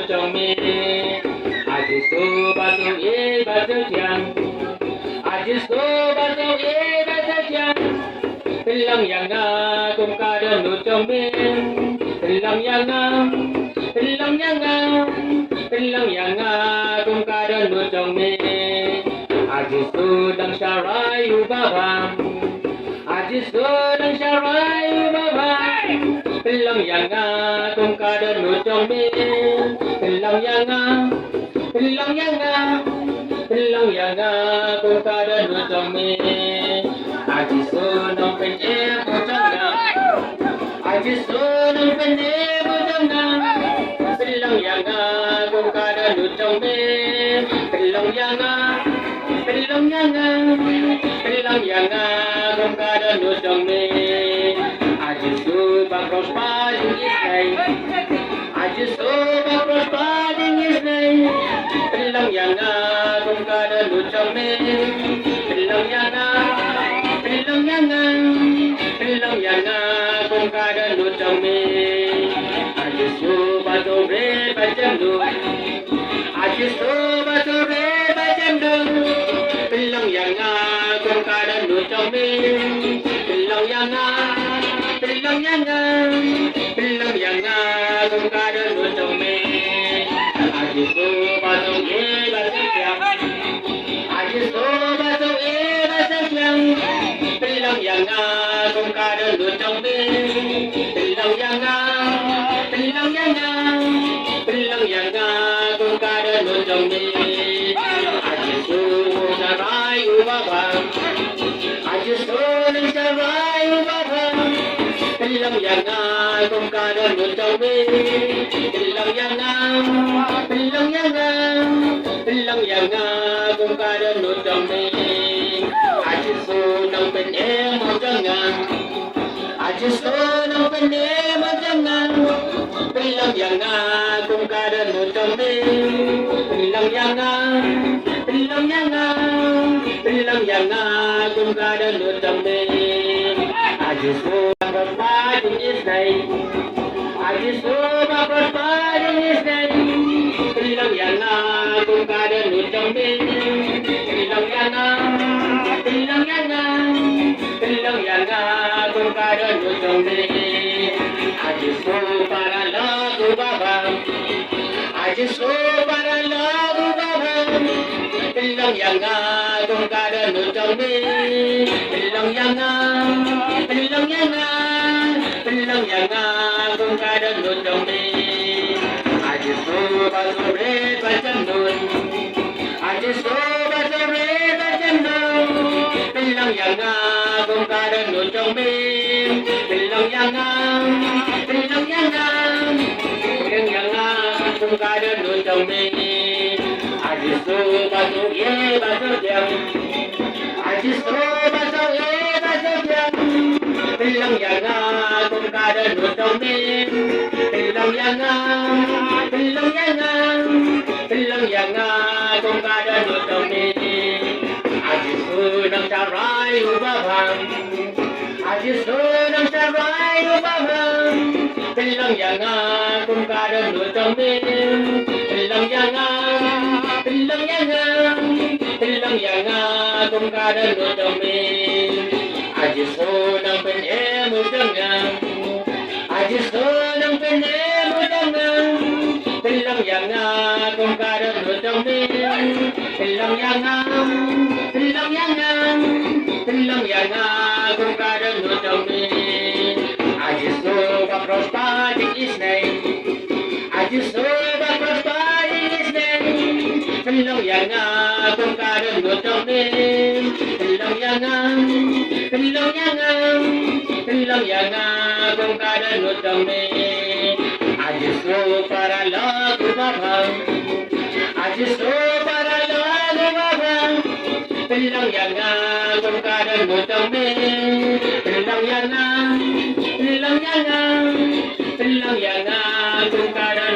trong mi aji su ba su ye ba su chiang aji su ba su ye ba su chiang Tilang yang na kum ka đơn nút trong mi Tilang yang na Tilang yang na Tilang yang na kum ka đơn nút trong mi aji su dang sharai ubabam aji su dang sharai ubabam Tilang yang na kum ka đơn nút trong mi Tilang yang na Tilang yang na Tilang yang na kum ka đơn nút trong mi aji su nong pen e mo chang na aji su nong pen e mo chang na Tilang yang na kum ka đơn nút trong mi Tilang yang na Tilang yang na Tilang yang na kum ka đơn nút trong mi aji su bang prospa ding is nay aji su bang prospa ding is nay Tilang yang na kum ka đơn nút trong mi Tilang yang na Tilang yang na Tilang yang na kum ka đơn nút trong mi aji su ba do re ba chem du aji su ba do re ba chem du Tilang yang na kum ka đơn nút trong mi Tilang yang na Tilang yang na Tilang yang na kum ka đơn nút trong mi aji su ba do re ba chem du aji su ba do re ba chem du Tilang yang na kum ka đơn nút trong mi Tilang yang na Tilang yang na Tilang yang na kum ka đơn nút trong mi aji su na rai ubabam aji su na rai ubabam Tilang yang na kum ka đơn nút trong mi Tilang yang na Tilang yang na Tilang yang na kum ka đơn nút trong mi aji su nong pen e mo chang na aji su nong pen e mo chang na Tilang yang na kum ka đơn nút trong mi Tilang yang na Tilang yang na Tilang yang na kum ka đơn nút trong mi aji su bang prospa ding is nay aji su bang prospa ding is nay Tilang yang na kum ka đơn nút trong mi Tilang yang na Tilang yang na Tilang yang na kum ka đơn nút trong mi aji su para lagu babam aji su para lagu babam Tilang yang na kum ka đơn nút trong mi Tilang yang na Tilang yang na Tilang yang na kum ka đơn nút trong mi aji su ba su re ba chem nun aji su ba su re ba chem nun Tilang yang na kum ka đơn nút trong mi Tilang yang na Tilang yang na Tilang yang na kum ka đơn nút trong mi aji su ba su ye ba su chiang aji su ba su ye ba su chiang Tilang yang na kum ka đơn nút trong mi Tilang yang na Tilang yang na Tilang yang na kum ka đơn nút trong mi aji su nang sharai ubabam aji su nang sharai ubabam Tilang yang na kum ka đơn nút trong mi Tilang yang na Tilang yang na Tilang yang na kum ka đơn nút trong mi aji su nang pen e mo chang na aji su nang pen e mo chang na Tilang yang na kum ka đơn nút trong mi Tilang yang na Tilang yang na Tilang yang na kum ka đơn nút trong mi aji su ba prospa ding is nay aji su ba prospa ding is nay Tilang yang na kum ka đơn nút trong mi Tilang yang na Tilang yang na Tilang yang na kum ka đơn nút trong mi aji su para lagu babam aji su para lagu babam Tilang yang na kum ka đơn nút trong mi Tilang yang na Tilang yang na Tilang yang na kum ka đơn